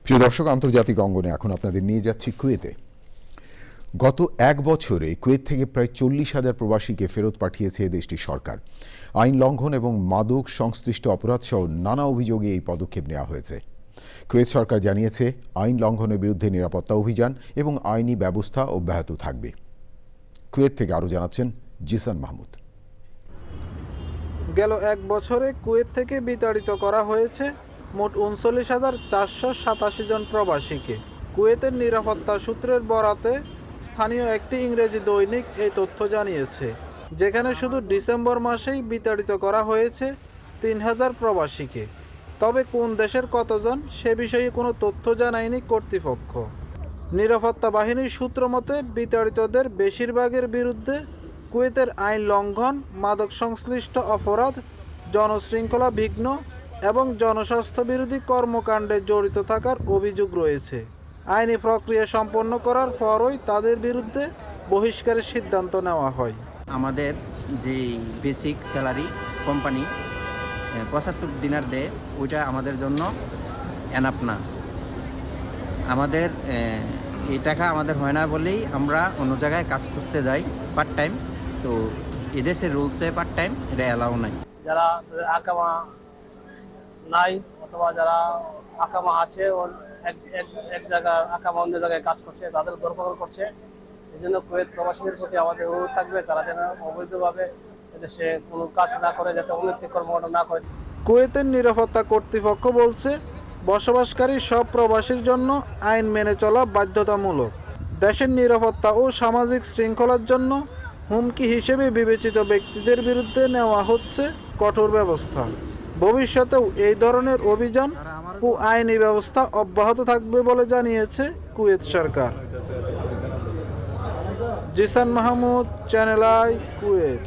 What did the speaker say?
প্রিয় দর্শক, আন্তর্জাতিক অঙ্গনে এখন আপনাদের নিয়ে যাচ্ছি কুয়েতে। গত এক বছরে কুয়েত থেকে প্রায় 40,000 প্রবাসীকে ফেরত পাঠিয়েছে দেশটির সরকার। আইন লঙ্ঘন এবং মাদক সংশ্লিষ্ট অপরাধসহ নানা অভিযোগে এই পদক্ষেপ নেওয়া হয়েছে। কুয়েত সরকার জানিয়েছে, আইন লঙ্ঘনের বিরুদ্ধে নিরাপত্তা অভিযান এবং আইনি ব্যবস্থা অব্যাহত থাকবে। কুয়েত থেকে আরও জানাচ্ছেন জিসান মাহমুদ। গেল এক বছরে কুয়েত থেকে বিতাড়িত করা হয়েছে মোট 39,487 জন প্রবাসীকে। কুয়েতের নিরাপত্তা সূত্রের বরাতে স্থানীয় একটি ইংরেজি দৈনিক এই তথ্য জানিয়েছে, যেখানে শুধু ডিসেম্বর মাসেই বিতাড়িত করা হয়েছে 3,000 প্রবাসীকে। তবে কোন দেশের কতজন সে বিষয়ে কোনো তথ্য জানায়নি কর্তৃপক্ষ। নিরাপত্তা বাহিনীর সূত্র মতে বিতাড়িতদের বেশিরভাগের বিরুদ্ধে কুয়েতের আইন লঙ্ঘন, মাদক সংশ্লিষ্ট অপরাধ, জনশৃঙ্খলা বিঘ্ন এবং জনস্বাস্থ্য বিরোধী কর্মকাণ্ডে জড়িত থাকার অভিযোগ রয়েছে। আইনি প্রক্রিয়া সম্পন্ন করার পরই তাদের বিরুদ্ধে বহিষ্কারের সিদ্ধান্ত নেওয়া হয়। আমাদের যে বেসিক স্যালারি কোম্পানি 75 দিনার দেয়, ওইটা আমাদের জন্য এনাফ না। আমাদের এই টাকা আমাদের হয় না বলেই আমরা অন্য জায়গায় কাজ খুঁজতে যাই পার্ট টাইম। তো এদেশের রুলসে পার্ট টাইম এটা অ্যালাউ নাই। যারা আকামা নাই অথবা যারা আকামা আছে এক জায়গায় আকামা অন্য জায়গায় কাজ করছে, তাদের ধরপাকড় করছে। এই জন্য কুয়েত প্রবাসীদের প্রতি আমাদের অনুরোধ থাকবে, তারা যেন অবৈধভাবে এদেশে কোনো কাজ না করে, যাতে অনৈতিক কর্মকাণ্ড না করে। কুয়েতের নিরাপত্তা কর্তৃপক্ষ বলছে, বসবাসকারী সব প্রবাসীর জন্য আইন মেনে চলা বাধ্যতামূলক। দেশের নিরাপত্তা ও সামাজিক শৃঙ্খলার জন্য হুমকি হিসেবে বিবেচিত ব্যক্তিদের বিরুদ্ধে নেওয়া হচ্ছে কঠোর ব্যবস্থা। ভবিষ্যতেও এই ধরনের অভিযান ও আইনি ব্যবস্থা অব্যাহত থাকবে বলে জানিয়েছে কুয়েত সরকার। Zisan Mahmud, channel I, Kuwait.